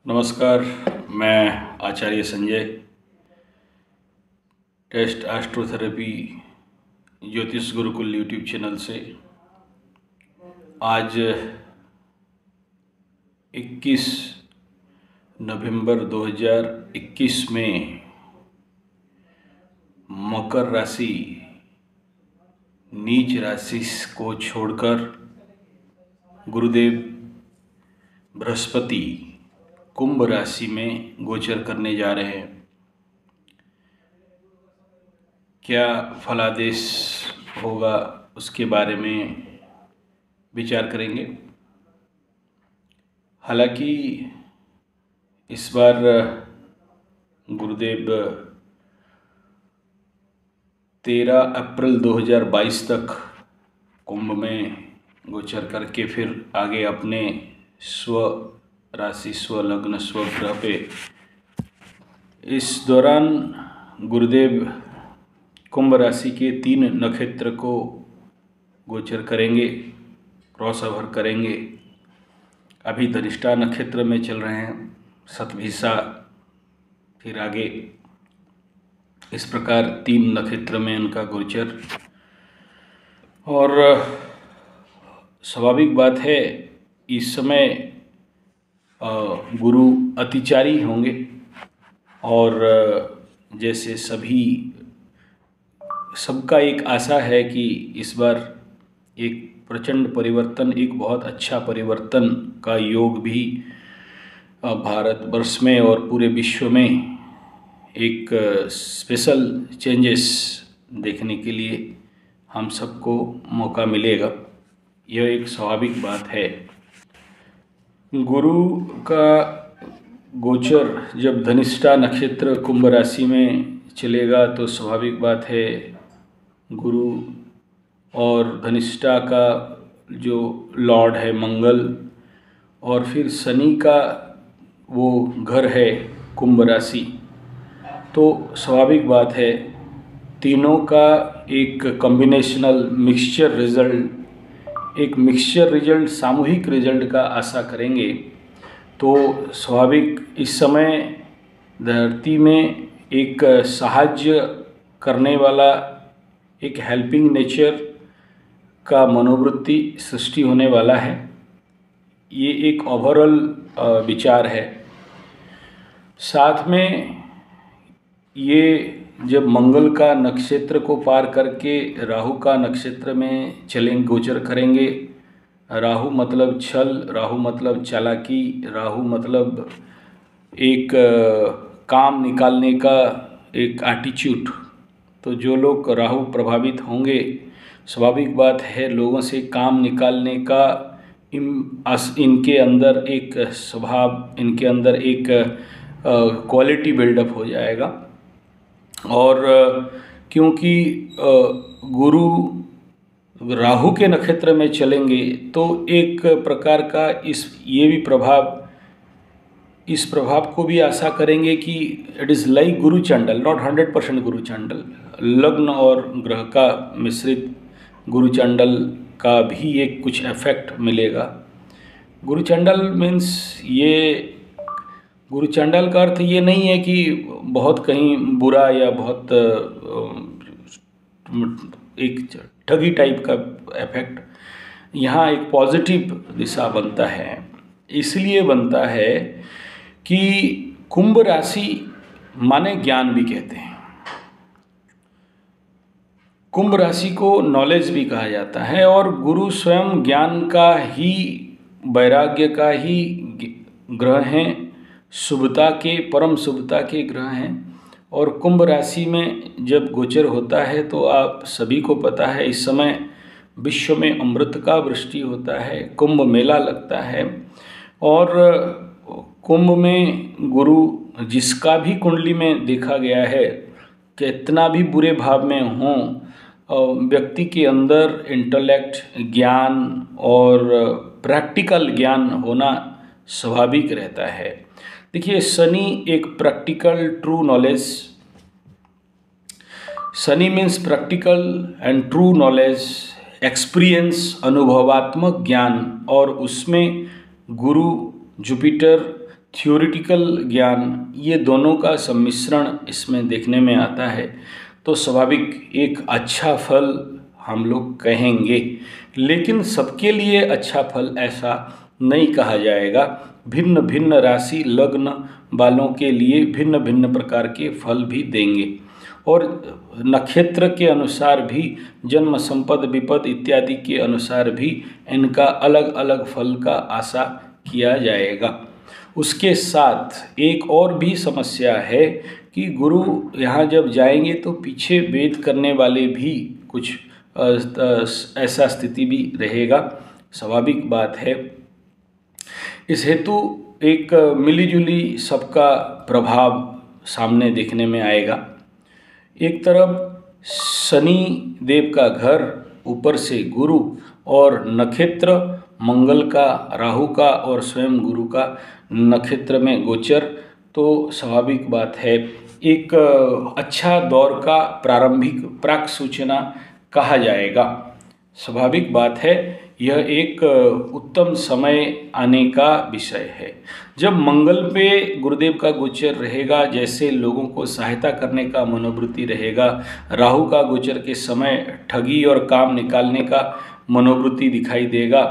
नमस्कार, मैं आचार्य संजय टेस्ट एस्ट्रोथेरेपी ज्योतिष गुरुकुल यूट्यूब चैनल से आज 21 नवंबर 2021 में मकर राशि नीच राशि को छोड़कर गुरुदेव बृहस्पति कुंभ राशि में गोचर करने जा रहे हैं। क्या फलादेश होगा उसके बारे में विचार करेंगे। हालांकि इस बार गुरुदेव 13 अप्रैल 2022 तक कुंभ में गोचर करके फिर आगे अपने स्व राशि, स्व लग्न, स्व ग्रह पे इस दौरान गुरुदेव कुंभ राशि के 3 नक्षत्र को गोचर करेंगे, क्रॉस ओवर करेंगे। अभी धनिष्ठा नक्षत्र में चल रहे हैं, शतभिषा, फिर आगे इस प्रकार 3 नक्षत्र में उनका गोचर। और स्वाभाविक बात है इस समय गुरु अतिचारी होंगे और जैसे सबका एक आशा है कि इस बार एक प्रचंड परिवर्तन, एक बहुत अच्छा परिवर्तन का योग भी भारतवर्ष में और पूरे विश्व में एक स्पेशल चेंजेस देखने के लिए हम सबको मौका मिलेगा। यह एक स्वाभाविक बात है। गुरु का गोचर जब धनिष्ठा नक्षत्र कुंभ राशि में चलेगा तो स्वाभाविक बात है गुरु और धनिष्ठा का जो लॉर्ड है मंगल और फिर शनि का वो घर है कुंभ राशि, तो स्वाभाविक बात है तीनों का एक कॉम्बिनेशनल मिक्सचर रिजल्ट, एक मिक्सचर रिजल्ट, सामूहिक रिजल्ट का आशा करेंगे। तो स्वाभाविक इस समय धरती में एक साहाय्य करने वाला, एक हेल्पिंग नेचर का मनोवृत्ति सृष्टि होने वाला है। ये एक ओवरऑल विचार है। साथ में ये जब मंगल का नक्षत्र को पार करके राहु का नक्षत्र में चलेंगे, गोचर करेंगे। राहु मतलब छल, राहु मतलब चालाकी, राहु मतलब एक काम निकालने का एक एटीट्यूड। तो जो लोग राहु प्रभावित होंगे, स्वाभाविक बात है लोगों से काम निकालने का इनके अंदर एक स्वभाव, इनके अंदर एक क्वालिटी बिल्डअप हो जाएगा। और क्योंकि गुरु राहु के नक्षत्र में चलेंगे तो एक प्रकार का इस प्रभाव को भी आशा करेंगे कि it is like Guru चंडल, not 100% गुरु चंडल, लग्न और ग्रह का मिश्रित गुरु चंडल का भी एक कुछ इफेक्ट मिलेगा। गुरु चंडल मीन्स ये गुरु चंडल का अर्थ ये नहीं है कि बहुत कहीं बुरा या बहुत एक ठगी टाइप का इफेक्ट। यहाँ एक पॉजिटिव दिशा बनता है। इसलिए बनता है कि कुंभ राशि माने ज्ञान भी कहते हैं, कुंभ राशि को नॉलेज भी कहा जाता है और गुरु स्वयं ज्ञान का ही, वैराग्य का ही ग्रह हैं, शुभता के, परम शुभता के ग्रह हैं। और कुंभ राशि में जब गोचर होता है तो आप सभी को पता है इस समय विश्व में अमृत का वृष्टि होता है, कुंभ मेला लगता है। और कुंभ में गुरु जिसका भी कुंडली में देखा गया है कि इतना भी बुरे भाव में हों, व्यक्ति के अंदर इंटेलेक्ट, ज्ञान और प्रैक्टिकल ज्ञान होना स्वाभाविक रहता है। देखिए शनि एक practical true knowledge, Shani means practical and true knowledge, experience, अनुभवात्मक ज्ञान। और उसमें गुरु जुपिटर थ्योरिटिकल ज्ञान, ये दोनों का सम्मिश्रण इसमें देखने में आता है, तो स्वाभाविक एक अच्छा फल हम लोग कहेंगे। लेकिन सबके लिए अच्छा फल ऐसा नहीं कहा जाएगा। भिन्न भिन्न राशि लग्न वालों के लिए भिन्न भिन्न प्रकार के फल भी देंगे, और नक्षत्र के अनुसार भी, जन्म संपद विपद इत्यादि के अनुसार भी इनका अलग अलग फल का आशा किया जाएगा। उसके साथ एक और भी समस्या है कि गुरु यहाँ जब जाएंगे तो पीछे वेद करने वाले भी कुछ ऐसा स्थिति भी रहेगा, स्वाभाविक बात है। इस हेतु एक मिलीजुली सबका प्रभाव सामने देखने में आएगा। एक तरफ शनि देव का घर, ऊपर से गुरु, और नक्षत्र मंगल का, राहु का और स्वयं गुरु का नक्षत्र में गोचर, तो स्वाभाविक बात है एक अच्छा दौर का प्रारंभिक प्राक सूचना कहा जाएगा। स्वाभाविक बात है यह एक उत्तम समय आने का विषय है। जब मंगल पे गुरुदेव का गोचर रहेगा, जैसे लोगों को सहायता करने का मनोवृत्ति रहेगा, राहु का गोचर के समय ठगी और काम निकालने का मनोवृत्ति दिखाई देगा,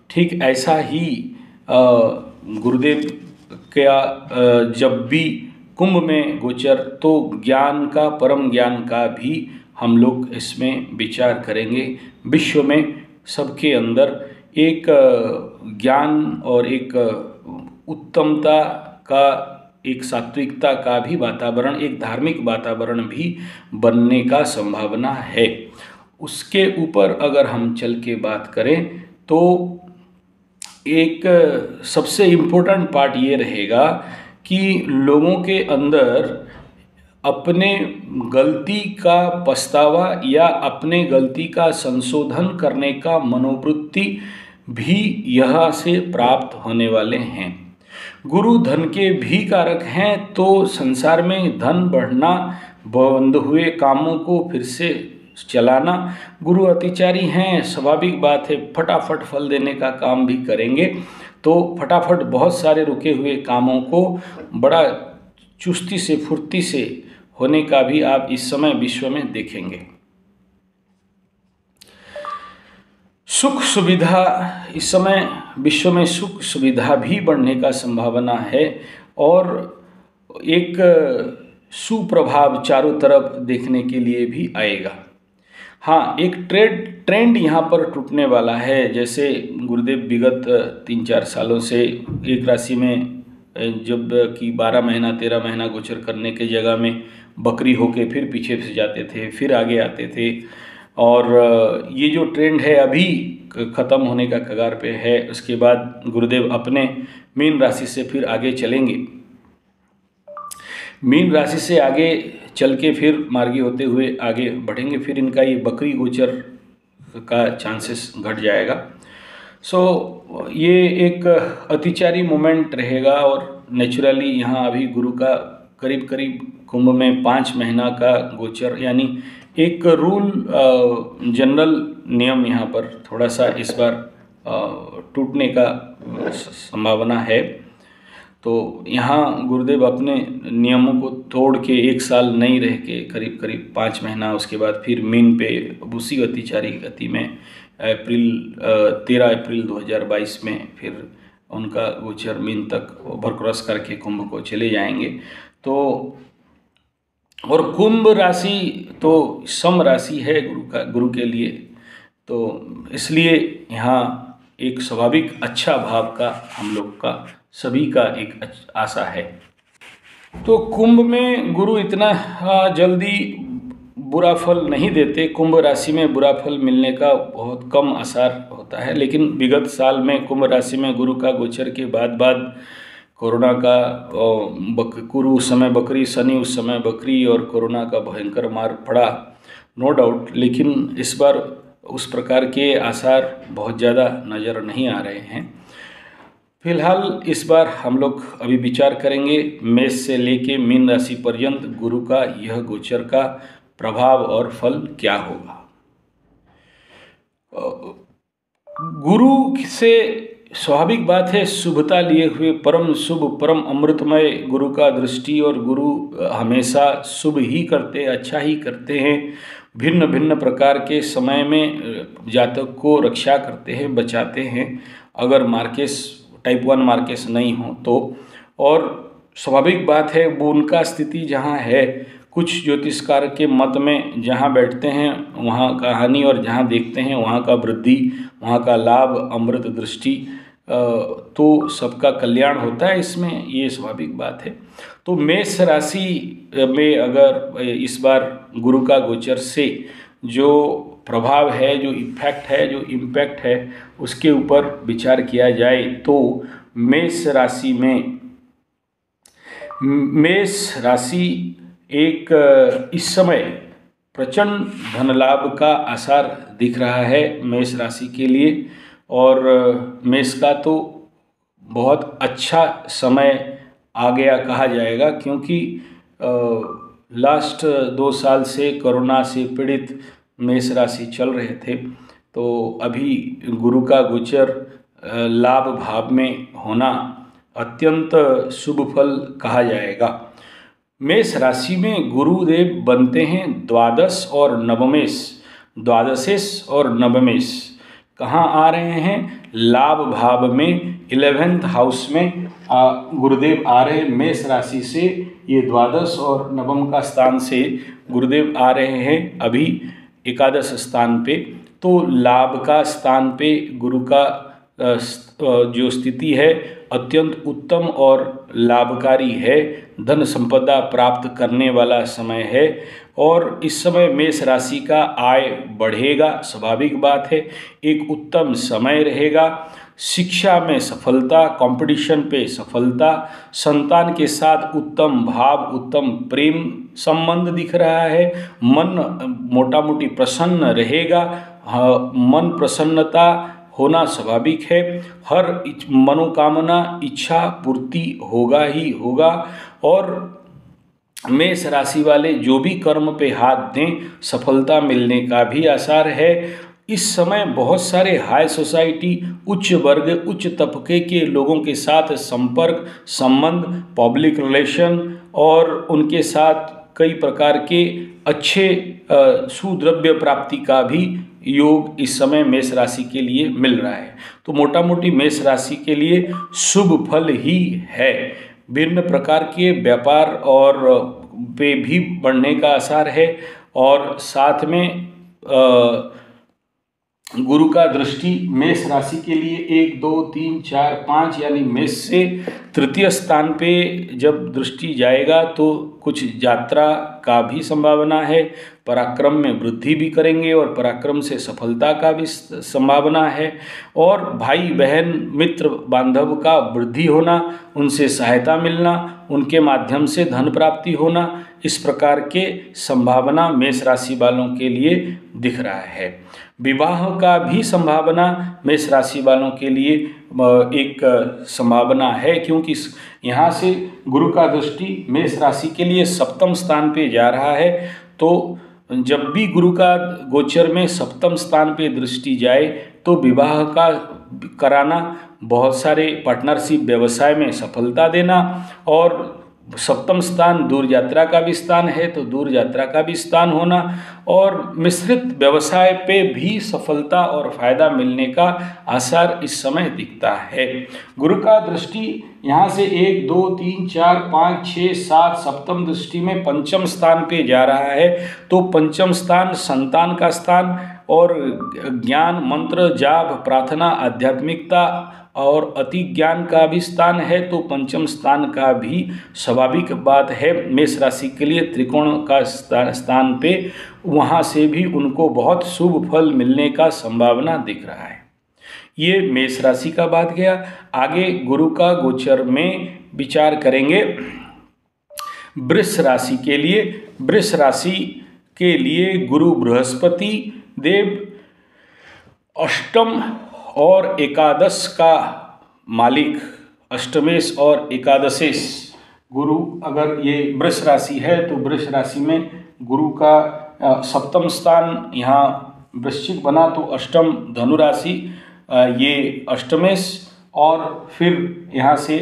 ठीक ऐसा ही गुरुदेव का जब भी कुंभ में गोचर, तो ज्ञान का, परम ज्ञान का भी हम लोग इसमें विचार करेंगे। विश्व में सबके अंदर एक ज्ञान और एक उत्तमता का, एक सात्विकता का भी वातावरण, एक धार्मिक वातावरण भी बनने का संभावना है। उसके ऊपर अगर हम चल के बात करें तो एक सबसे इम्पोर्टेंट पार्ट ये रहेगा कि लोगों के अंदर अपने गलती का पछतावा या अपने गलती का संशोधन करने का मनोवृत्ति भी यहाँ से प्राप्त होने वाले हैं। गुरु धन के भी कारक हैं, तो संसार में धन बढ़ना, बंद हुए कामों को फिर से चलाना, गुरु अतिचारी हैं, स्वाभाविक बात है, फटाफट फल देने का काम भी करेंगे। तो फटाफट बहुत सारे रुके हुए कामों को बड़ा चुस्ती से, फुर्ती से होने का भी आप इस समय विश्व में देखेंगे। सुख सुविधा, इस समय विश्व में सुख सुविधा भी बढ़ने का संभावना है, और एक सुप्रभाव चारों तरफ देखने के लिए भी आएगा। हाँ, एक ट्रेंड यहाँ पर टूटने वाला है। जैसे गुरुदेव विगत 3-4 सालों से एक राशि में जब कि 12 महीना 13 महीना गोचर करने के जगह में बकरी होके फिर पीछे से जाते थे, फिर आगे आते थे, और ये जो ट्रेंड है अभी ख़त्म होने का कगार पे है। उसके बाद गुरुदेव अपने मीन राशि से फिर आगे चलेंगे, मीन राशि से आगे चल के फिर मार्गी होते हुए आगे बढ़ेंगे, फिर इनका ये बकरी गोचर का चांसेस घट जाएगा। सो ये एक अतिचारी मोमेंट रहेगा, और नेचुरली यहाँ अभी गुरु का करीब करीब कुंभ में 5 महीना का गोचर, यानी एक रूल जनरल नियम यहाँ पर थोड़ा सा इस बार टूटने का संभावना है। तो यहाँ गुरुदेव अपने नियमों को तोड़ के 1 साल नहीं रह के करीब करीब 5 महीना, उसके बाद फिर मीन पे उसी अतिचारी गति में 13 अप्रैल 2022 में फिर उनका गोचर मीन तक ओवर क्रॉस करके कुंभ को चले जाएंगे। तो और कुंभ राशि तो सम राशि है गुरु के लिए, तो इसलिए यहाँ एक स्वाभाविक अच्छा भाव का हम लोग का सभी का एक आशा है। तो कुंभ में गुरु इतना जल्दी बुरा फल नहीं देते। कुंभ राशि में बुरा फल मिलने का बहुत कम आसार होता है, लेकिन विगत साल में कुंभ राशि में गुरु का गोचर के बाद कोरोना का गुरु उस समय बकरी, शनि उस समय बकरी, और कोरोना का भयंकर मार पड़ा, नो डाउट। लेकिन इस बार उस प्रकार के आसार बहुत ज़्यादा नज़र नहीं आ रहे हैं। फिलहाल इस बार हम लोग अभी विचार करेंगे मेष से लेके मीन राशि पर्यंत गुरु का यह गोचर का प्रभाव और फल क्या होगा। गुरु से स्वाभाविक बात है, शुभता लिए हुए परम शुभ परम अमृतमय गुरु का दृष्टि, और गुरु हमेशा शुभ ही करते, अच्छा ही करते हैं। भिन्न भिन्न प्रकार के समय में जातक को रक्षा करते हैं, बचाते हैं, अगर मार्केस टाइप 1 मार्केस नहीं हो तो। और स्वाभाविक बात है, वो उनका स्थिति जहाँ है, कुछ ज्योतिषकार के मत में जहाँ बैठते हैं वहाँ का हानि, और जहाँ देखते हैं वहाँ का वृद्धि, वहाँ का लाभ, अमृत दृष्टि, तो सबका कल्याण होता है इसमें, ये स्वाभाविक बात है। तो मेष राशि में अगर इस बार गुरु का गोचर से जो प्रभाव है, जो इफेक्ट है, जो इम्पैक्ट है, उसके ऊपर विचार किया जाए तो मेष राशि में, मेष राशि एक इस समय प्रचंड धन लाभ का आसार दिख रहा है मेष राशि के लिए। और मेष का तो बहुत अच्छा समय आ गया कहा जाएगा, क्योंकि लास्ट 2 साल से कोरोना से पीड़ित मेष राशि चल रहे थे। तो अभी गुरु का गोचर लाभ भाव में होना अत्यंत शुभ फल कहा जाएगा। मेष राशि में गुरुदेव बनते हैं द्वादश और नवमेश, द्वादशेश और नवमेश कहाँ आ रहे हैं? लाभ भाव में 11th हाउस में गुरुदेव आ रहे हैं। मेष राशि से ये द्वादश और नवम का स्थान से गुरुदेव आ रहे हैं अभी एकादश स्थान पे। तो लाभ का स्थान पे गुरु का जो स्थिति है अत्यंत उत्तम और लाभकारी है, धन संपदा प्राप्त करने वाला समय है। और इस समय मेष राशि का आय बढ़ेगा, स्वाभाविक बात है, एक उत्तम समय रहेगा। शिक्षा में सफलता, कंपटीशन पे सफलता, संतान के साथ उत्तम भाव, उत्तम प्रेम संबंध दिख रहा है। मन मोटा मोटी प्रसन्न रहेगा, मन प्रसन्नता होना स्वाभाविक है। हर मनोकामना इच्छा पूर्ति होगा ही होगा। और मेष राशि वाले जो भी कर्म पे हाथ दें सफलता मिलने का भी आसार है। इस समय बहुत सारे हाई सोसाइटी, उच्च वर्ग, उच्च तबके के लोगों के साथ संपर्क, संबंध, पब्लिक रिलेशन और उनके साथ कई प्रकार के अच्छे सुद्रव्य प्राप्ति का भी योग इस समय मेष राशि के लिए मिल रहा है। तो मोटा मोटी मेष राशि के लिए शुभ फल ही है। भिन्न प्रकार के व्यापार और पे भी बढ़ने का आसार है। और साथ में गुरु का दृष्टि मेष राशि के लिए 1, 2, 3, 4, 5 यानी मेष से तृतीय स्थान पे जब दृष्टि जाएगा तो कुछ यात्रा का भी संभावना है। पराक्रम में वृद्धि भी करेंगे और पराक्रम से सफलता का भी संभावना है। और भाई बहन मित्र बांधव का वृद्धि होना, उनसे सहायता मिलना, उनके माध्यम से धन प्राप्ति होना, इस प्रकार के संभावना मेष राशि वालों के लिए दिख रहा है। विवाह का भी संभावना मेष राशि वालों के लिए एक संभावना है, क्योंकि यहाँ से गुरु का दृष्टि मेष राशि के लिए सप्तम स्थान पे जा रहा है। तो जब भी गुरु का गोचर में सप्तम स्थान पे दृष्टि जाए तो विवाह का कराना, बहुत सारे पार्टनरशिप व्यवसाय में सफलता देना, और सप्तम स्थान दूर यात्रा का भी स्थान है तो दूर यात्रा का भी स्थान होना, और मिश्रित व्यवसाय पे भी सफलता और फायदा मिलने का आसार इस समय दिखता है। गुरु का दृष्टि यहाँ से 1, 2, 3, 4, 5, 6, 7 सप्तम दृष्टि में पंचम स्थान पे जा रहा है। तो पंचम स्थान संतान का स्थान और ज्ञान, मंत्र, जाप, प्रार्थना, आध्यात्मिकता और अति ज्ञान का भी स्थान है। तो पंचम स्थान का भी स्वाभाविक बात है मेष राशि के लिए त्रिकोण का स्थान पे, वहाँ से भी उनको बहुत शुभ फल मिलने का संभावना दिख रहा है। ये मेष राशि का बात गया। आगे गुरु का गोचर में विचार करेंगे वृष राशि के लिए। वृष राशि के लिए गुरु बृहस्पति देव अष्टम और एकादश का मालिक, अष्टमेश और एकादशेश गुरु, अगर ये वृष राशि है तो वृष राशि में गुरु का सप्तम स्थान यहाँ वृश्चिक बना, तो अष्टम धनु राशि, ये अष्टमेश और फिर यहाँ से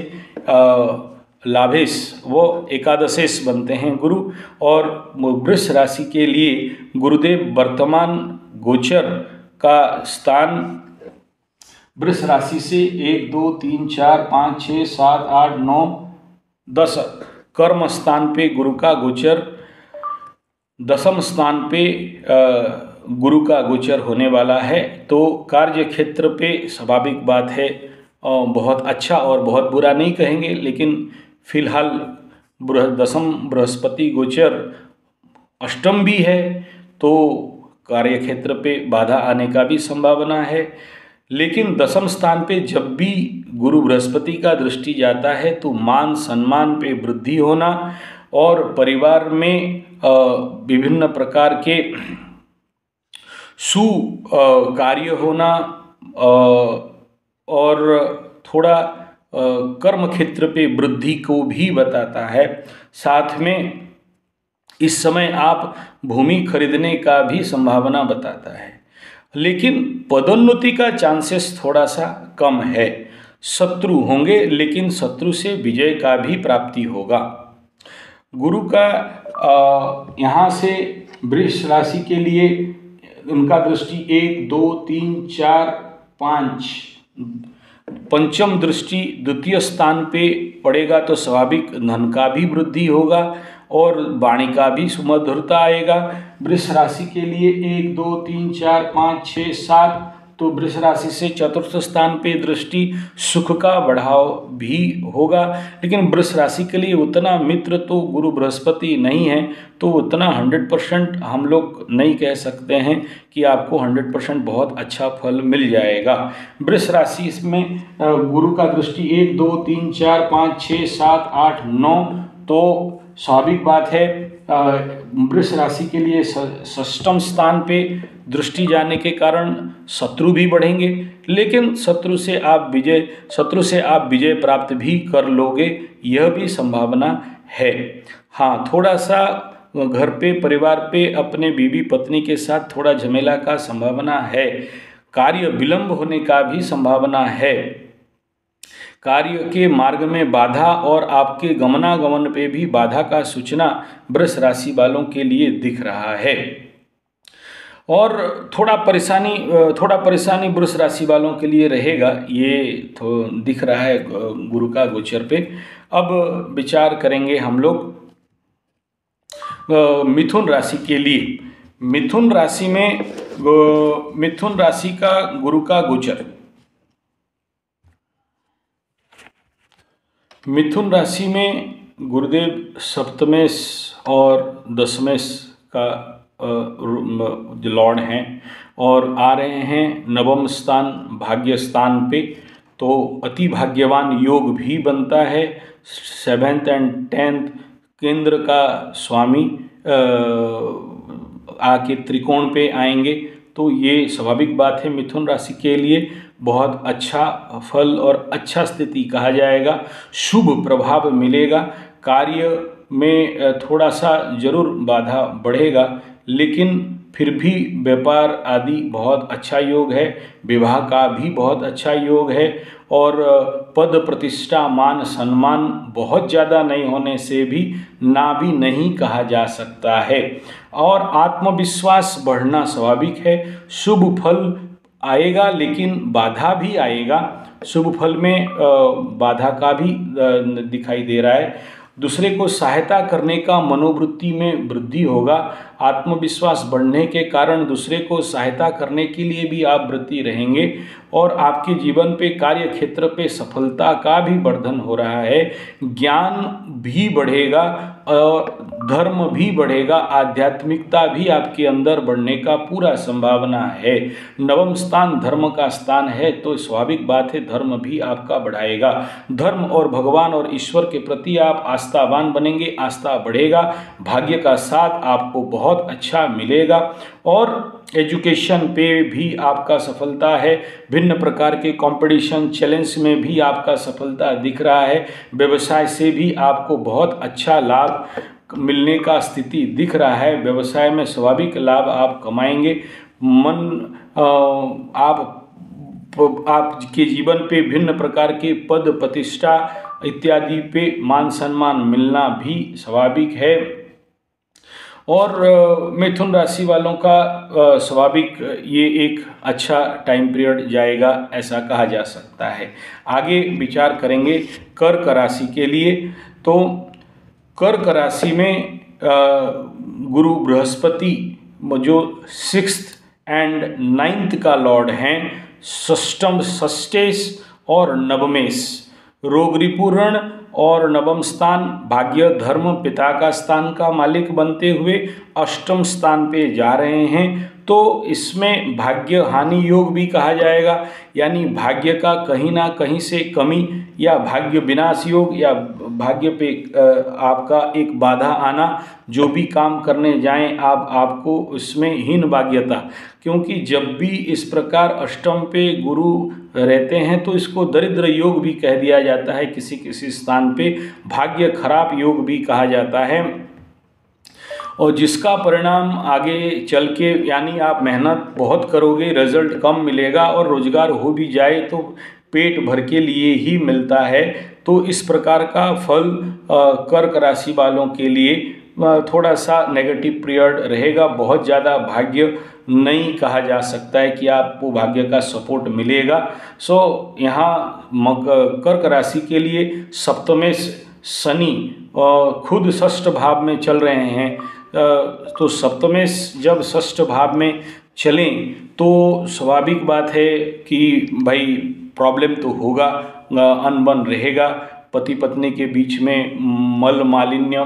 लाभेश वो एकादशेश बनते हैं गुरु। और वृष राशि के लिए गुरुदेव वर्तमान गोचर का स्थान वृष राशि से 1 2 3 4 5 6 7 8 9 10 कर्म स्थान पे गुरु का गोचर, दशम स्थान पे गुरु का गोचर होने वाला है। तो कार्य क्षेत्र पे स्वाभाविक बात है बहुत अच्छा और बहुत बुरा नहीं कहेंगे, लेकिन फिलहाल दशम बृहस्पति गोचर अष्टम भी है, तो कार्य क्षेत्र पे बाधा आने का भी संभावना है। लेकिन दशम स्थान पे जब भी गुरु बृहस्पति का दृष्टि जाता है तो मान सम्मान पे वृद्धि होना और परिवार में विभिन्न प्रकार के कार्य होना और थोड़ा कर्म क्षेत्र पे वृद्धि को भी बताता है। साथ में इस समय आप भूमि खरीदने का भी संभावना बताता है, लेकिन पदोन्नति का चांसेस थोड़ा सा कम है। शत्रु होंगे, लेकिन शत्रु से विजय का भी प्राप्ति होगा। गुरु का यहाँ से वृष राशि के लिए उनका दृष्टि 1 2 3 4 5 पंचम दृष्टि द्वितीय स्थान पे पड़ेगा, तो स्वाभाविक धन का भी वृद्धि होगा और वाणी का भी सुमधुरता आएगा। वृष राशि के लिए 1 2 3 4 5 6 7, तो वृष राशि से चतुर्थ स्थान पे दृष्टि सुख का बढ़ाव भी होगा। लेकिन वृष राशि के लिए उतना मित्र तो गुरु बृहस्पति नहीं है, तो उतना 100% हम लोग नहीं कह सकते हैं कि आपको 100% बहुत अच्छा फल मिल जाएगा। वृष राशि इसमें गुरु का दृष्टि 1 2 3 4 5 6 7 8 9, तो स्वाभाविक बात है वृष राशि के लिए षष्ठम स्थान पे दृष्टि जाने के कारण शत्रु भी बढ़ेंगे, लेकिन शत्रु से आप विजय प्राप्त भी कर लोगे, यह भी संभावना है। हाँ, थोड़ा सा घर पे परिवार पे अपने बीवी पत्नी के साथ थोड़ा झमेला का संभावना है। कार्य विलंब होने का भी संभावना है। कार्य के मार्ग में बाधा और आपके गमनागमन पे भी बाधा का सूचना वृष राशि वालों के लिए दिख रहा है। और थोड़ा परेशानी वृष राशि वालों के लिए रहेगा, ये तो दिख रहा है गुरु का गोचर पे। अब विचार करेंगे हम लोग मिथुन राशि के लिए। मिथुन राशि का गुरु का गोचर, मिथुन राशि में गुरुदेव सप्तमेश और दशमेश का जो लॉर्ड हैं और आ रहे हैं नवम स्थान भाग्य स्थान पे, तो अति भाग्यवान योग भी बनता है। 7th and 10th केंद्र का स्वामी आके त्रिकोण पे आएंगे, तो ये स्वाभाविक बात है मिथुन राशि के लिए बहुत अच्छा फल और अच्छा स्थिति कहा जाएगा। शुभ प्रभाव मिलेगा। कार्य में थोड़ा सा जरूर बाधा बढ़ेगा, लेकिन फिर भी व्यापार आदि बहुत अच्छा योग है। विवाह का भी बहुत अच्छा योग है और पद प्रतिष्ठा मान सम्मान बहुत ज़्यादा नहीं होने से भी ना भी नहीं कहा जा सकता है। और आत्मविश्वास बढ़ना स्वाभाविक है। शुभ फल आएगा, लेकिन बाधा भी आएगा। शुभ फल में बाधा का भी दिखाई दे रहा है। दूसरे को सहायता करने का मनोवृत्ति में वृद्धि होगा। आत्मविश्वास बढ़ने के कारण दूसरे को सहायता करने के लिए भी आप वृत्ति रहेंगे और आपके जीवन पे कार्य क्षेत्र पे सफलता का भी वर्धन हो रहा है। ज्ञान भी बढ़ेगा और धर्म भी बढ़ेगा। आध्यात्मिकता भी आपके अंदर बढ़ने का पूरा संभावना है। नवम स्थान धर्म का स्थान है, तो स्वाभाविक बात है धर्म भी आपका बढ़ाएगा। धर्म और भगवान और ईश्वर के प्रति आप आस्थावान बनेंगे, आस्था बढ़ेगा। भाग्य का साथ आपको बहुत अच्छा मिलेगा और एजुकेशन पे भी आपका सफलता है। भिन्न प्रकार के कंपटीशन चैलेंज में भी आपका सफलता दिख रहा है। व्यवसाय से भी आपको बहुत अच्छा लाभ मिलने का स्थिति दिख रहा है। व्यवसाय में स्वाभाविक लाभ आप कमाएंगे। आप आपके जीवन पे भिन्न प्रकार के पद प्रतिष्ठा इत्यादि पे मान सम्मान मिलना भी स्वाभाविक है। और मिथुन राशि वालों का स्वाभाविक ये एक अच्छा टाइम पीरियड जाएगा, ऐसा कहा जा सकता है। आगे विचार करेंगे कर्क राशि के लिए। तो कर्क राशि में गुरु बृहस्पति जो 6th एंड 9th का लॉर्ड हैं, षष्टम षष्टेश और नवमेश, रोग रिपुरण और नवम स्थान भाग्य धर्म पिता का स्थान का मालिक बनते हुए अष्टम स्थान पे जा रहे हैं। तो इसमें भाग्य हानि योग भी कहा जाएगा, यानी भाग्य का कहीं ना कहीं से कमी या भाग्य विनाश योग या भाग्य पे आपका एक बाधा आना, जो भी काम करने जाएं आपको उसमें हीन भाग्यता, क्योंकि जब भी इस प्रकार अष्टम पे गुरु रहते हैं तो इसको दरिद्र योग भी कह दिया जाता है, किसी किसी स्थान पे भाग्य खराब योग भी कहा जाता है। और जिसका परिणाम आगे चल के, यानी आप मेहनत बहुत करोगे रिजल्ट कम मिलेगा, और रोजगार हो भी जाए तो पेट भर के लिए ही मिलता है। तो इस प्रकार का फल कर्क राशि वालों के लिए थोड़ा सा नेगेटिव पीरियड रहेगा। बहुत ज़्यादा भाग्य नहीं कहा जा सकता है कि आपको भाग्य का सपोर्ट मिलेगा। यहाँ कर्क राशि के लिए सप्तमेश शनि खुद षष्ठ भाव में चल रहे हैं। तो सप्तमेश जब षष्ठ भाव में चलें तो स्वाभाविक बात है कि भाई प्रॉब्लम तो होगा, अनबन रहेगा, पति पत्नी के बीच में मल मालिन्य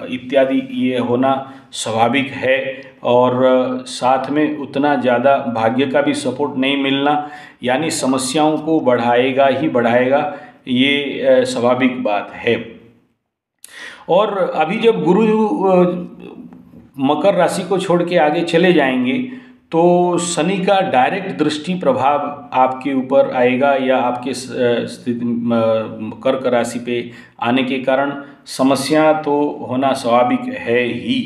इत्यादि ये होना स्वाभाविक है। और साथ में उतना ज़्यादा भाग्य का भी सपोर्ट नहीं मिलना, यानी समस्याओं को बढ़ाएगा ही बढ़ाएगा, ये स्वाभाविक बात है। और अभी जब गुरु मकर राशि को छोड़ के आगे चले जाएंगे तो शनि का डायरेक्ट दृष्टि प्रभाव आपके ऊपर आएगा, या आपके स्थिति कर्क राशि पे आने के कारण समस्या तो होना स्वाभाविक है ही।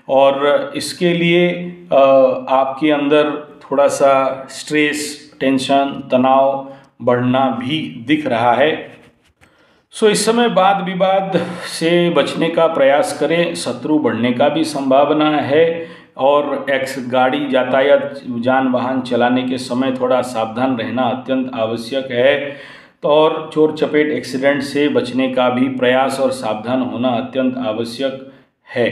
और इसके लिए आपके अंदर थोड़ा सा स्ट्रेस, टेंशन, तनाव बढ़ना भी दिख रहा है। इस समय वाद विवाद से बचने का प्रयास करें, शत्रु बढ़ने का भी संभावना है। और गाड़ी यातायात जान वाहन चलाने के समय थोड़ा सावधान रहना अत्यंत आवश्यक है। तो और चोर चपेट एक्सीडेंट से बचने का भी प्रयास और सावधान होना अत्यंत आवश्यक है।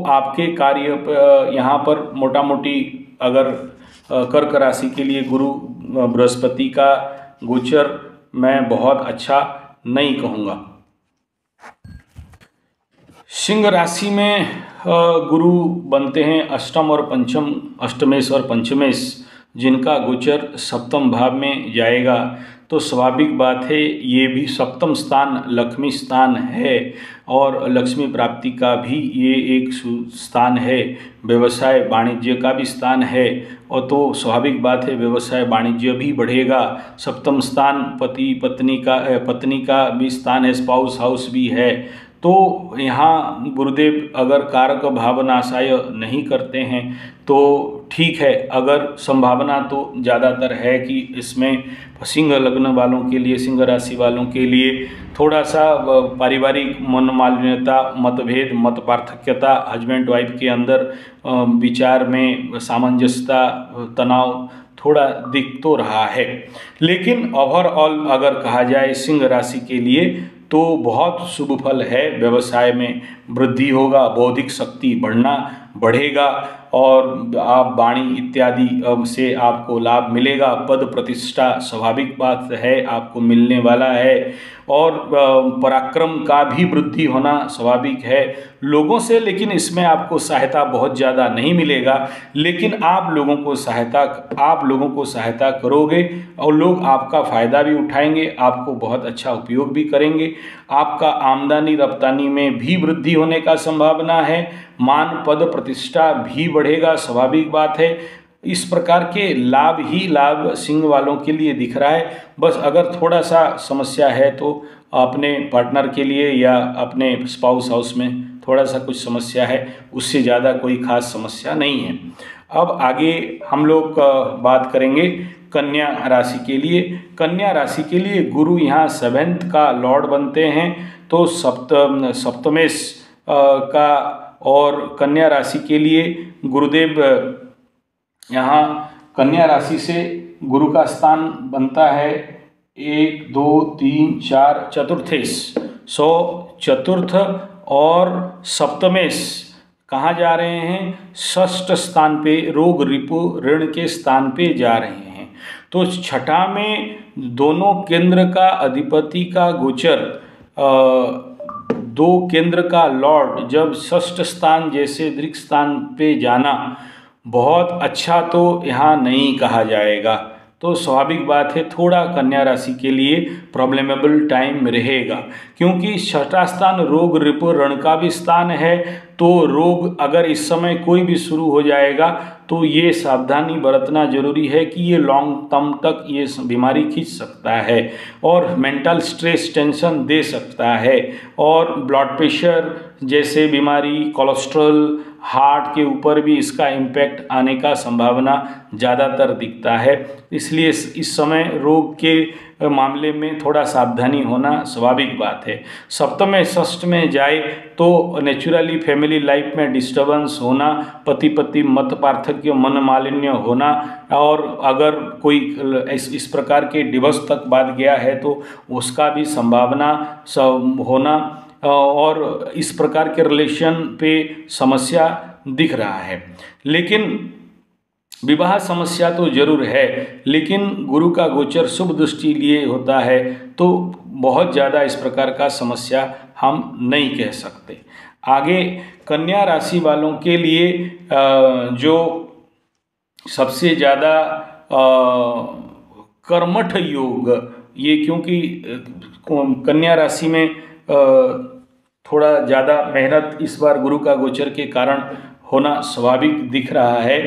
आपके कार्य यहाँ पर मोटा मोटी अगर कर्क राशि के लिए गुरु बृहस्पति का गोचर मैं बहुत अच्छा नहीं कहूँगा। सिंह राशि में गुरु बनते हैं अष्टम और पंचम, अष्टमेश और पंचमेश, जिनका गोचर सप्तम भाव में जाएगा। तो स्वाभाविक बात है, ये भी सप्तम स्थान लक्ष्मी स्थान है और लक्ष्मी प्राप्ति का भी ये एक स्थान है, व्यवसाय वाणिज्य का भी स्थान है। और तो स्वाभाविक बात है व्यवसाय वाणिज्य भी बढ़ेगा। सप्तम स्थान पति पत्नी का भी स्थान है, स्पाउस हाउस भी है। तो यहाँ गुरुदेव अगर कारक भावनाशय नहीं करते हैं तो ठीक है, अगर संभावना तो ज़्यादातर है कि इसमें सिंह लग्न वालों के लिए, सिंह राशि वालों के लिए थोड़ा सा पारिवारिक मनमालिन्यता, मतभेद, मत पार्थक्यता, हस्बैंड वाइफ के अंदर विचार में सामंजस्यता, तनाव थोड़ा दिख तो रहा है। लेकिन ओवरऑल अगर कहा जाए सिंह राशि के लिए तो बहुत शुभ फल है। व्यवसाय में वृद्धि होगा, बौद्धिक शक्ति बढ़ेगा और आप वाणी इत्यादि से आपको लाभ मिलेगा। पद प्रतिष्ठा स्वाभाविक बात है आपको मिलने वाला है। और पराक्रम का भी वृद्धि होना स्वाभाविक है लोगों से, लेकिन इसमें आपको सहायता बहुत ज़्यादा नहीं मिलेगा। लेकिन आप लोगों को सहायता करोगे और लोग आपका फ़ायदा भी उठाएंगे, आपको बहुत अच्छा उपयोग भी करेंगे। आपका आमदनी रफ्तानी में भी वृद्धि होने का संभावना है। मान पद प्रतिष्ठा भी बढ़ेगा, स्वाभाविक बात है। इस प्रकार के लाभ ही लाभ सिंह वालों के लिए दिख रहा है। बस अगर थोड़ा सा समस्या है तो अपने पार्टनर के लिए या अपने स्पाउस हाउस में थोड़ा सा कुछ समस्या है, उससे ज़्यादा कोई खास समस्या नहीं है। अब आगे हम लोग बात करेंगे कन्या राशि के लिए। कन्या राशि के लिए गुरु यहाँ 7th का लॉर्ड बनते हैं, तो सप्तमेश का, और कन्या राशि के लिए गुरुदेव यहाँ कन्या राशि से गुरु का स्थान बनता है 1 2 3 4 चतुर्थेश, सो चतुर्थ और सप्तमेश कहाँ जा रहे हैं? षष्ठ स्थान पे, रोग रिपु ऋण के स्थान पे जा रहे हैं। तो छठा में दोनों केंद्र का अधिपति का गोचर, दो केंद्र का लॉर्ड जब षष्ठ स्थान जैसे दृक स्थान पे जाना बहुत अच्छा तो यहाँ नहीं कहा जाएगा। तो स्वाभाविक बात है थोड़ा कन्या राशि के लिए प्रॉब्लमेबल टाइम रहेगा, क्योंकि छठा स्थान रोग रिपु ऋण का भी स्थान है। तो रोग अगर इस समय कोई भी शुरू हो जाएगा तो ये सावधानी बरतना जरूरी है कि ये लॉन्ग टर्म तक ये बीमारी खींच सकता है और मेंटल स्ट्रेस टेंशन दे सकता है, और ब्लड प्रेशर जैसे बीमारी, कोलेस्ट्रॉल, हार्ट के ऊपर भी इसका इम्पैक्ट आने का संभावना ज़्यादातर दिखता है। इसलिए इस समय रोग के मामले में थोड़ा सावधानी होना स्वाभाविक बात है। सप्तम में षष्ठ में जाए तो नेचुरली फैमिली लाइफ में डिस्टर्बेंस होना, पति पत्नी मत पार्थक्य, मन मालिन्य होना, और अगर कोई इस प्रकार के डिवोर्स तक बात गया है तो उसका भी संभावना होना, और इस प्रकार के रिलेशन पे समस्या दिख रहा है। लेकिन विवाह समस्या तो जरूर है, लेकिन गुरु का गोचर शुभ दृष्टि लिए होता है तो बहुत ज़्यादा इस प्रकार का समस्या हम नहीं कह सकते। आगे कन्या राशि वालों के लिए जो सबसे ज़्यादा कर्मठ योग, ये क्योंकि कन्या राशि में थोड़ा ज़्यादा मेहनत इस बार गुरु का गोचर के कारण होना स्वाभाविक दिख रहा है,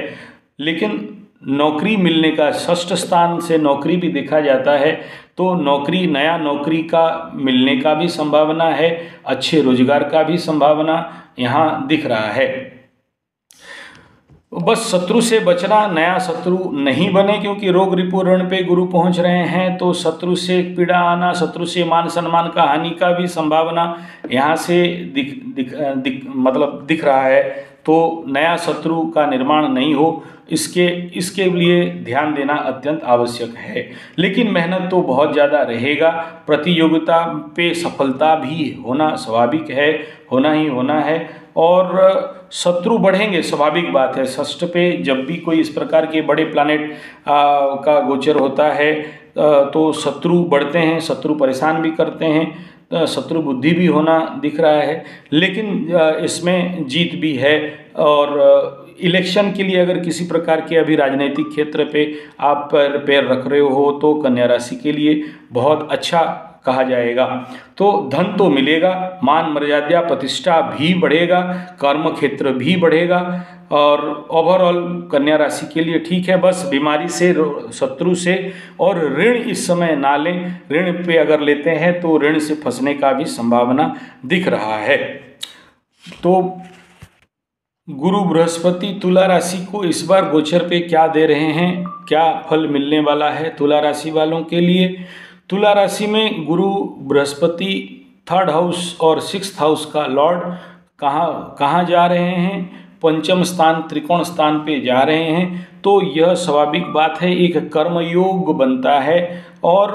लेकिन नौकरी मिलने का षष्ठ स्थान से नौकरी भी देखा जाता है, तो नौकरी, नया नौकरी का मिलने का भी संभावना है, अच्छे रोजगार का भी संभावना यहाँ दिख रहा है। बस शत्रु से बचना, नया शत्रु नहीं बने, क्योंकि रोग रिपु ऋण पे गुरु पहुंच रहे हैं, तो शत्रु से पीड़ा आना, शत्रु से मान सम्मान का हानि का भी संभावना यहाँ से दिख रहा है। तो नया शत्रु का निर्माण नहीं हो, इसके लिए ध्यान देना अत्यंत आवश्यक है। लेकिन मेहनत तो बहुत ज़्यादा रहेगा, प्रतियोगिता पे सफलता भी होना स्वाभाविक है, होना ही होना है, और शत्रु बढ़ेंगे, स्वाभाविक बात है। षष्ठ पे जब भी कोई इस प्रकार के बड़े प्लैनेट का गोचर होता है तो शत्रु बढ़ते हैं, शत्रु परेशान भी करते हैं, शत्रु बुद्धि भी होना दिख रहा है, लेकिन इसमें जीत भी है। और इलेक्शन के लिए अगर किसी प्रकार के अभी राजनीतिक क्षेत्र पे आप पैर रख रहे हो तो कन्या राशि के लिए बहुत अच्छा कहा जाएगा। तो धन तो मिलेगा, मान मर्यादा प्रतिष्ठा भी बढ़ेगा, कर्म क्षेत्र भी बढ़ेगा, और ओवरऑल कन्या राशि के लिए ठीक है। बस बीमारी से, शत्रु से और ऋण इस समय ना लें, ऋण पे अगर लेते हैं तो ऋण से फंसने का भी संभावना दिख रहा है। तो गुरु बृहस्पति तुला राशि को इस बार गोचर पे क्या दे रहे हैं, क्या फल मिलने वाला है तुला राशि वालों के लिए। तुला राशि में गुरु बृहस्पति 3rd हाउस और 6th हाउस का लॉर्ड कहाँ जा रहे हैं? पंचम स्थान, त्रिकोण स्थान पे जा रहे हैं, तो यह स्वाभाविक बात है, एक कर्म योग बनता है। और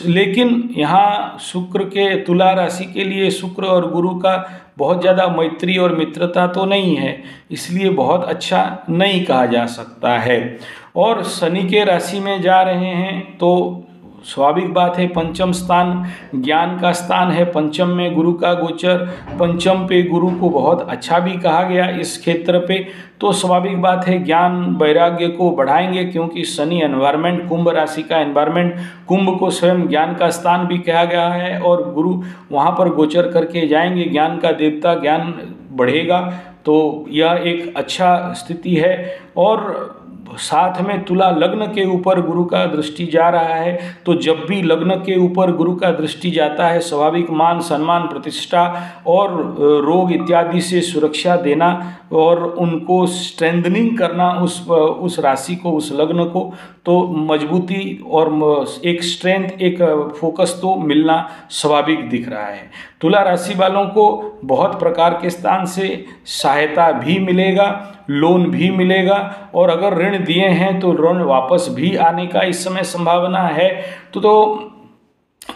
लेकिन यहाँ शुक्र के, तुला राशि के लिए शुक्र और गुरु का बहुत ज़्यादा मैत्री और मित्रता तो नहीं है, इसलिए बहुत अच्छा नहीं कहा जा सकता है। और शनि के राशि में जा रहे हैं तो स्वाभाविक बात है, पंचम स्थान ज्ञान का स्थान है, पंचम में गुरु का गोचर, पंचम पे गुरु को बहुत अच्छा भी कहा गया इस क्षेत्र पे, तो स्वाभाविक बात है ज्ञान वैराग्य को बढ़ाएंगे, क्योंकि शनि एनवायरमेंट, कुंभ राशि का एनवायरमेंट, कुंभ को स्वयं ज्ञान का स्थान भी कहा गया है, और गुरु वहाँ पर गोचर करके जाएंगे, ज्ञान का देवता, ज्ञान बढ़ेगा, तो यह एक अच्छा स्थिति है। और साथ में तुला लग्न के ऊपर गुरु का दृष्टि जा रहा है, तो जब भी लग्न के ऊपर गुरु का दृष्टि जाता है, स्वाभाविक मान सम्मान प्रतिष्ठा और रोग इत्यादि से सुरक्षा देना और उनको स्ट्रेंथनिंग करना उस राशि को, उस लग्न को, तो मजबूती और एक स्ट्रेंथ, एक फोकस तो मिलना स्वाभाविक दिख रहा है। तुला राशि वालों को बहुत प्रकार के स्थान से सहायता भी मिलेगा, लोन भी मिलेगा, और अगर ऋण दिए हैं तो ऋण वापस भी आने का इस समय संभावना है। तो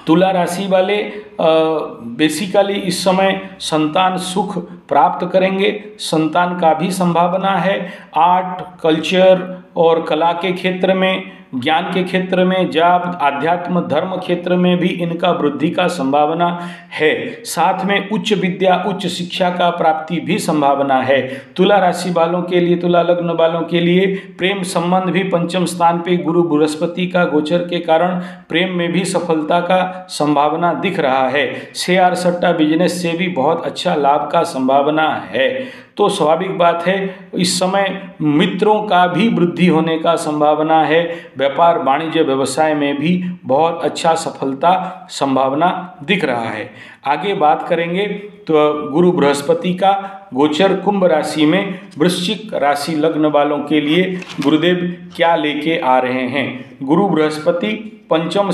तुला राशि वाले बेसिकली इस समय संतान सुख प्राप्त करेंगे, संतान का भी संभावना है। आर्ट, कल्चर और कला के क्षेत्र में, ज्ञान के क्षेत्र में, जाप, आध्यात्म, धर्म क्षेत्र में भी इनका वृद्धि का संभावना है। साथ में उच्च विद्या, उच्च शिक्षा का प्राप्ति भी संभावना है। तुला राशि वालों के लिए, तुला लग्न वालों के लिए प्रेम संबंध भी पंचम स्थान पे गुरु बृहस्पति का गोचर के कारण प्रेम में भी सफलता का संभावना दिख रहा है। शेयर सट्टा बिजनेस से भी बहुत अच्छा लाभ का संभावना है। तो स्वाभाविक बात है, इस समय मित्रों का भी वृद्धि होने का संभावना है। व्यापार वाणिज्य व्यवसाय में भी बहुत अच्छा सफलता संभावना दिख रहा है। आगे बात करेंगे तो गुरु बृहस्पति का गोचर कुंभ राशि में वृश्चिक राशि लग्न वालों के लिए गुरुदेव क्या लेके आ रहे हैं। गुरु बृहस्पति पंचम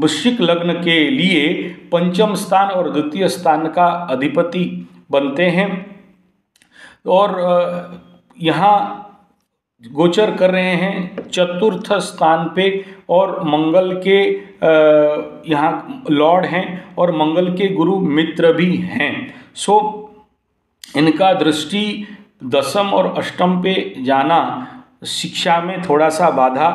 वृश्चिक लग्न के लिए पंचम स्थान और द्वितीय स्थान का अधिपति बनते हैं और यहाँ गोचर कर रहे हैं चतुर्थ स्थान पे, और मंगल के यहाँ लॉर्ड हैं और मंगल के गुरु मित्र भी हैं। सो इनका दृष्टि दसम और अष्टम पे जाना शिक्षा में थोड़ा सा बाधा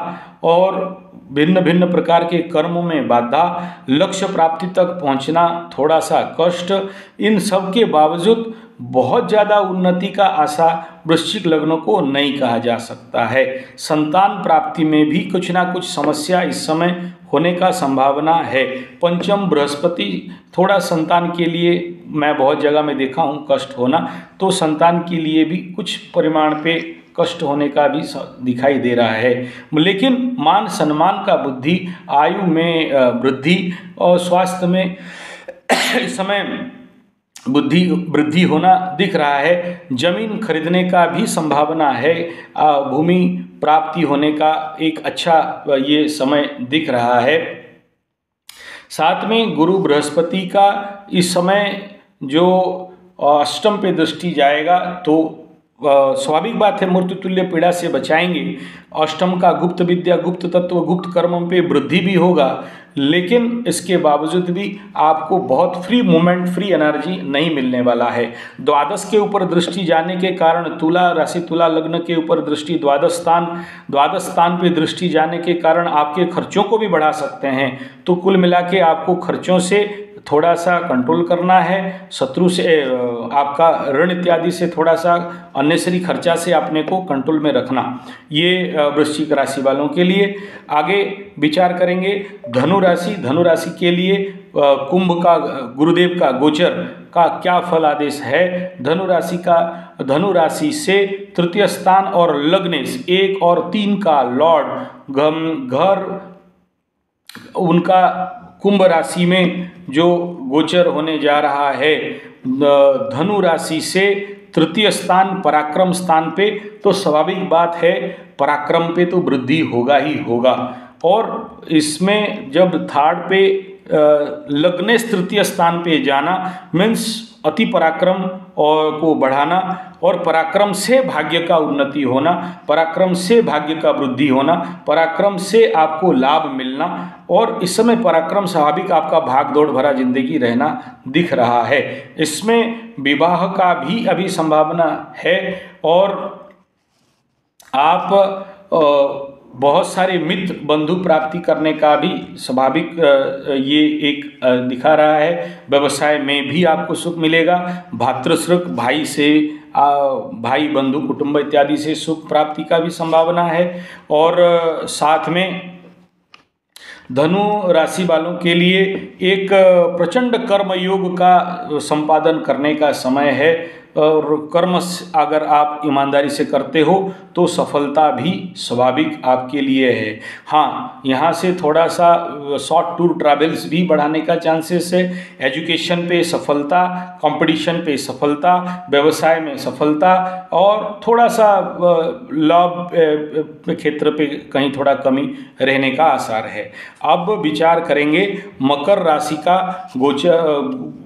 और भिन्न भिन्न प्रकार के कर्मों में बाधा, लक्ष्य प्राप्ति तक पहुंचना थोड़ा सा कष्ट, इन सब के बावजूद बहुत ज़्यादा उन्नति का आशा वृश्चिक लग्नों को नहीं कहा जा सकता है। संतान प्राप्ति में भी कुछ ना कुछ समस्या इस समय होने का संभावना है। पंचम बृहस्पति थोड़ा संतान के लिए मैं बहुत जगह में देखा हूँ कष्ट होना, तो संतान के लिए भी कुछ परिमाण पे कष्ट होने का भी दिखाई दे रहा है। लेकिन मान सम्मान का बुद्धि, आयु में वृद्धि और स्वास्थ्य में इस समय वृद्धि होना दिख रहा है। जमीन खरीदने का भी संभावना है, भूमि प्राप्ति होने का एक अच्छा ये समय दिख रहा है। साथ में गुरु बृहस्पति का इस समय जो अष्टम पे दृष्टि जाएगा तो स्वाभाविक बात है मृत्यु तुल्य पीड़ा से बचाएंगे। अष्टम का गुप्त विद्या, गुप्त तत्व, गुप्त कर्मों पे वृद्धि भी होगा, लेकिन इसके बावजूद भी आपको बहुत फ्री मूवमेंट, फ्री एनर्जी नहीं मिलने वाला है। द्वादश के ऊपर दृष्टि जाने के कारण, तुला राशि तुला लग्न के ऊपर दृष्टि द्वादश स्थान पे दृष्टि जाने के कारण आपके खर्चों को भी बढ़ा सकते हैं। तो कुल मिला के आपको खर्चों से थोड़ा सा कंट्रोल करना है, शत्रु से आपका ऋण इत्यादि से थोड़ा सा अननेसरी खर्चा से अपने को कंट्रोल में रखना, ये वृश्चिक राशि वालों के लिए। आगे विचार करेंगे धनु राशि के लिए कुंभ का गुरुदेव का गोचर का क्या फल आदेश है। धनु राशि से तृतीय स्थान और लग्नेश 1 और 3 का लॉर्ड घर उनका कुंभ राशि में जो गोचर होने जा रहा है धनु राशि से तृतीय स्थान पराक्रम स्थान पे, तो स्वाभाविक बात है पराक्रम पे तो वृद्धि होगा ही होगा। और इसमें जब थर्ड पे लग्नेश तृतीय स्थान पे जाना मीन्स अति पराक्रम और को बढ़ाना, और पराक्रम से भाग्य का उन्नति होना, पराक्रम से भाग्य का वृद्धि होना, पराक्रम से आपको लाभ मिलना, और इस समय पराक्रम स्वाभाविक आपका भाग दौड़ भरा जिंदगी रहना दिख रहा है। इसमें विवाह का भी अभी संभावना है, और आप बहुत सारे मित्र बंधु प्राप्ति करने का भी स्वाभाविक ये एक दिखा रहा है। व्यवसाय में भी आपको सुख मिलेगा, भातृसुख भाई से भाई बंधु कुटुंब इत्यादि से सुख प्राप्ति का भी संभावना है। और साथ में धनु राशि वालों के लिए एक प्रचंड कर्म योग का संपादन करने का समय है। और कर्म अगर आप ईमानदारी से करते हो तो सफलता भी स्वाभाविक आपके लिए है। हाँ, यहाँ से थोड़ा सा शॉर्ट टूर ट्रैवल्स भी बढ़ाने का चांसेस है। एजुकेशन पे सफलता, कंपटीशन पे सफलता, व्यवसाय में सफलता और थोड़ा सा लाभ क्षेत्र पे कहीं थोड़ा कमी रहने का आसार है। अब विचार करेंगे मकर राशि का गोचर,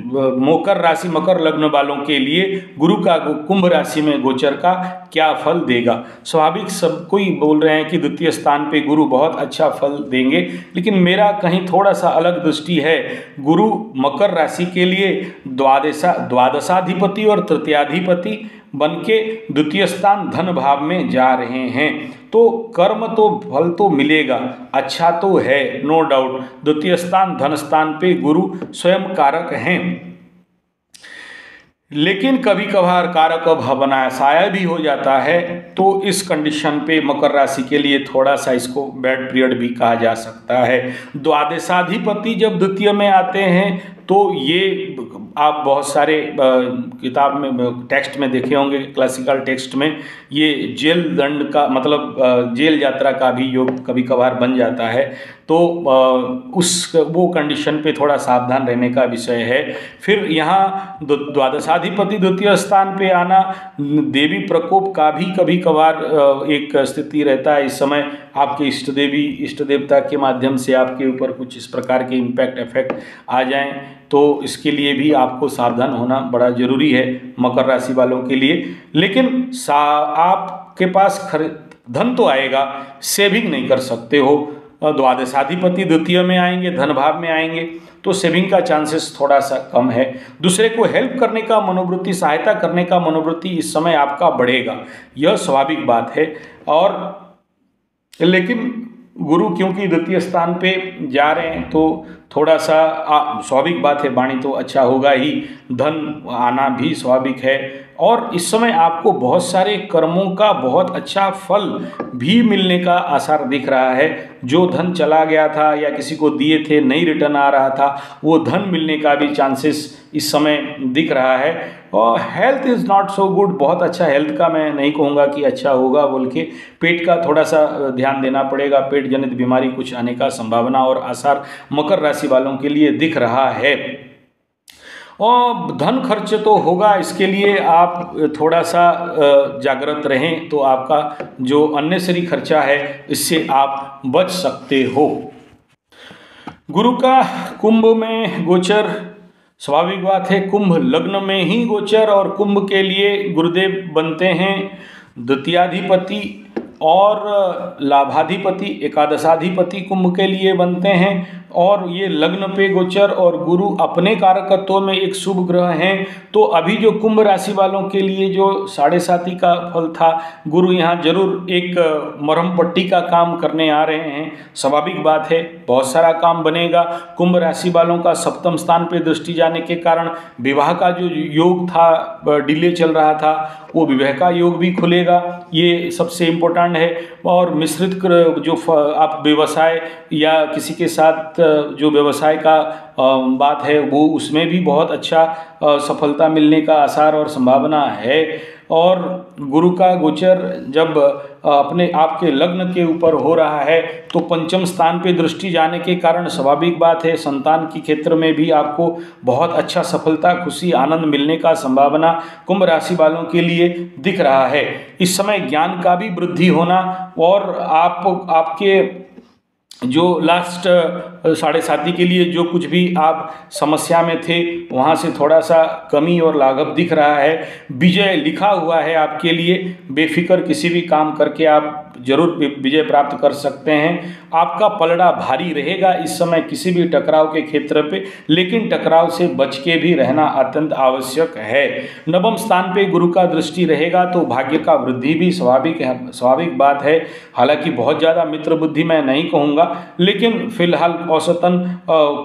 मकर राशि मकर लग्न वालों के लिए गुरु का कुंभ राशि में गोचर का क्या फल देगा। स्वाभाविक सब कोई बोल रहे हैं कि द्वितीय स्थान पे गुरु बहुत अच्छा फल देंगे, लेकिन मेरा कहीं थोड़ा सा अलग दृष्टि है। गुरु मकर राशि के लिए द्वादशाधिपति और तृतीयाधिपति बन के द्वितीय स्थान धन भाव में जा रहे हैं, तो कर्म तो फल तो मिलेगा, अच्छा तो है, नो डाउट। द्वितीय स्थान धन स्थान पे गुरु स्वयं कारक हैं, लेकिन कभी कभार कारक भावना साया भी हो जाता है, तो इस कंडीशन पे मकर राशि के लिए थोड़ा सा इसको बैड पीरियड भी कहा जा सकता है। द्वादशाधिपति जब द्वितीय में आते हैं तो ये आप बहुत सारे किताब में टेक्स्ट में देखे होंगे, क्लासिकल टेक्स्ट में, ये जेल दंड का मतलब जेल यात्रा का भी योग कभी कभार बन जाता है, तो वो कंडीशन पे थोड़ा सावधान रहने का विषय है। फिर यहाँ द्वादशाधिपति द्वितीय स्थान पे आना देवी प्रकोप का भी कभी कभार एक स्थिति रहता है। इस समय आपके इष्ट देवता के माध्यम से आपके ऊपर कुछ इस प्रकार के इम्पैक्ट इफेक्ट आ जाएं, तो इसके लिए भी आपको सावधान होना बड़ा जरूरी है मकर राशि वालों के लिए। लेकिन आपके पास धन तो आएगा, सेविंग नहीं कर सकते हो। द्वादशाधिपति द्वितीय में आएंगे, धन भाव में आएंगे, तो सेविंग का चांसेस थोड़ा सा कम है। दूसरे को हेल्प करने का मनोवृत्ति, सहायता करने का मनोवृत्ति इस समय आपका बढ़ेगा, यह स्वाभाविक बात है। और लेकिन गुरु क्योंकि द्वितीय स्थान पे जा रहे हैं तो थोड़ा सा स्वाभाविक बात है, वाणी तो अच्छा होगा ही, धन आना भी स्वाभाविक है। और इस समय आपको बहुत सारे कर्मों का बहुत अच्छा फल भी मिलने का आसार दिख रहा है। जो धन चला गया था या किसी को दिए थे नहीं रिटर्न आ रहा था, वो धन मिलने का भी चांसेस इस समय दिख रहा है। और health is not so good, बहुत अच्छा हेल्थ का मैं नहीं कहूँगा कि अच्छा होगा बोल के, पेट का थोड़ा सा ध्यान देना पड़ेगा। पेट जनित बीमारी कुछ आने का संभावना और आसार मकर राशि वालों के लिए दिख रहा है। और धन खर्च तो होगा, इसके लिए आप थोड़ा सा जागृत रहें तो आपका जो अननेसेसरी खर्चा है इससे आप बच सकते हो। गुरु का कुंभ में गोचर स्वाभाविक बात है, कुंभ लग्न में ही गोचर, और कुंभ के लिए गुरुदेव बनते हैं द्वितीयाधिपति और लाभाधिपति, एकादशाधिपति कुंभ के लिए बनते हैं। और ये लग्न पे गोचर और गुरु अपने कारकत्व में एक शुभ ग्रह हैं, तो अभी जो कुंभ राशि वालों के लिए जो 7.5 का फल था, गुरु यहाँ जरूर एक मरहम पट्टी का काम करने आ रहे हैं। स्वाभाविक बात है, बहुत सारा काम बनेगा। कुंभ राशि वालों का सप्तम स्थान पे दृष्टि जाने के कारण विवाह का जो योग था, डिले चल रहा था, वो विवाह का योग भी खुलेगा, ये सबसे इम्पोर्टेंट है। और मिश्रित जो आप व्यवसाय या किसी के साथ जो व्यवसाय का बात है, वो उसमें भी बहुत अच्छा सफलता मिलने का आसार और संभावना है। और गुरु का गोचर जब अपने आपके लग्न के ऊपर हो रहा है तो पंचम स्थान पे दृष्टि जाने के कारण स्वाभाविक बात है, संतान के क्षेत्र में भी आपको बहुत अच्छा सफलता, खुशी, आनंद मिलने का संभावना कुंभ राशि वालों के लिए दिख रहा है। इस समय ज्ञान का भी वृद्धि होना और आपके जो लास्ट 7.5 के लिए जो कुछ भी आप समस्या में थे वहाँ से थोड़ा सा कमी और लाघव दिख रहा है। विजय लिखा हुआ है आपके लिए, बेफिक्र किसी भी काम करके आप जरूर विजय प्राप्त कर सकते हैं। आपका पलड़ा भारी रहेगा इस समय किसी भी टकराव के क्षेत्र पे, लेकिन टकराव से बच के भी रहना अत्यंत आवश्यक है। नवम स्थान पे गुरु का दृष्टि रहेगा तो भाग्य का वृद्धि भी स्वाभाविक बात है। हालांकि बहुत ज़्यादा मित्र बुद्धि मैं नहीं कहूँगा, लेकिन फिलहाल औसतन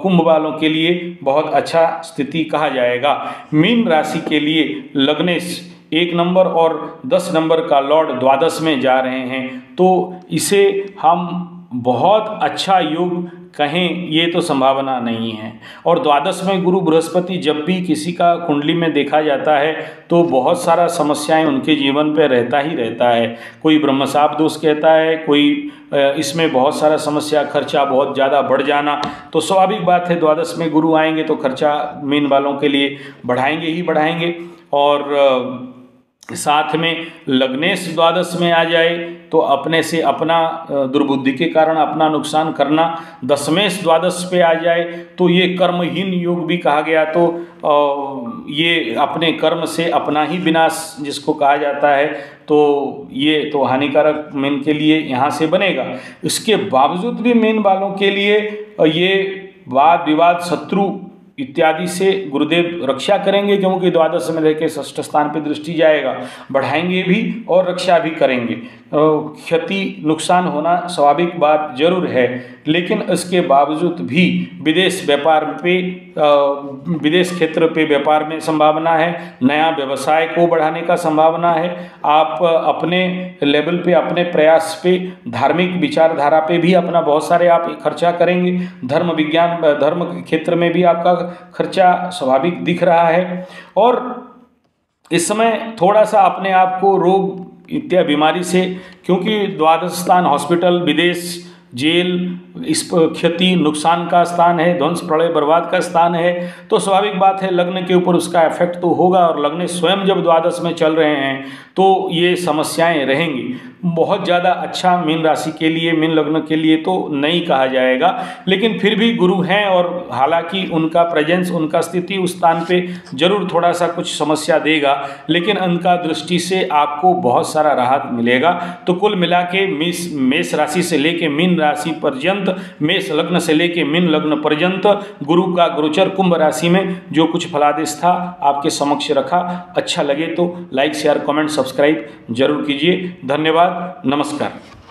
कुंभ वालों के लिए बहुत अच्छा स्थिति कहा जाएगा। मीन राशि के लिए लग्नेश 1 नंबर और 10 नंबर का लॉर्ड द्वादश में जा रहे हैं, तो इसे हम बहुत अच्छा योग कहें ये तो संभावना नहीं है। और द्वादश में गुरु बृहस्पति जब भी किसी का कुंडली में देखा जाता है तो बहुत सारा समस्याएं उनके जीवन पे रहता ही रहता है। कोई ब्रह्मशाप दोष कहता है, कोई इसमें बहुत सारा समस्या, खर्चा बहुत ज़्यादा बढ़ जाना। तो स्वाभाविक बात है द्वादश में गुरु आएंगे तो खर्चा मीन वालों के लिए बढ़ाएंगे ही बढ़ाएंगे। और साथ में लग्नेश द्वादश में आ जाए तो अपने से अपना दुर्बुद्धि के कारण अपना नुकसान करना। दशमेश द्वादश पे आ जाए तो ये कर्महीन योग भी कहा गया, तो ये अपने कर्म से अपना ही विनाश जिसको कहा जाता है, तो ये तो हानिकारक मीन के लिए यहाँ से बनेगा। इसके बावजूद भी मीन वालों के लिए ये वाद विवाद शत्रु इत्यादि से गुरुदेव रक्षा करेंगे, क्योंकि द्वादश में रह के षष्ठ स्थान पे दृष्टि जाएगा, बढ़ाएंगे भी और रक्षा भी करेंगे। क्षति नुकसान होना स्वाभाविक बात जरूर है, लेकिन इसके बावजूद भी विदेश व्यापार पे विदेश क्षेत्र पे व्यापार में संभावना है, नया व्यवसाय को बढ़ाने का संभावना है। आप अपने लेवल पे अपने प्रयास पे धार्मिक विचारधारा पे भी अपना बहुत सारे आप खर्चा करेंगे। धर्म विज्ञान धर्म क्षेत्र में भी आपका खर्चा स्वाभाविक दिख रहा है। और इस समय थोड़ा सा अपने आप को रोग इत्यादि बीमारी से, क्योंकि द्वादश स्थान हॉस्पिटल, विदेश, जेल, इस क्षति नुकसान का स्थान है, ध्वंस प्रलय बर्बाद का स्थान है, तो स्वाभाविक बात है लग्न के ऊपर उसका इफेक्ट तो होगा। और लग्न स्वयं जब द्वादश में चल रहे हैं तो ये समस्याएं रहेंगी। बहुत ज़्यादा अच्छा मीन राशि के लिए, मीन लग्न के लिए तो नहीं कहा जाएगा, लेकिन फिर भी गुरु हैं और हालांकि उनका प्रेजेंस, उनका स्थिति उस स्थान पे जरूर थोड़ा सा कुछ समस्या देगा, लेकिन उनका दृष्टि से आपको बहुत सारा राहत मिलेगा। तो कुल मिला के मेष राशि से लेके मीन राशि पर्यंत, मेष लग्न से लेके मीन लग्न पर्यंत गुरु का गोचर कुंभ राशि में जो कुछ फलादेश था आपके समक्ष रखा। अच्छा लगे तो लाइक शेयर कमेंट सब्सक्राइब जरूर कीजिए। धन्यवाद, नमस्कार।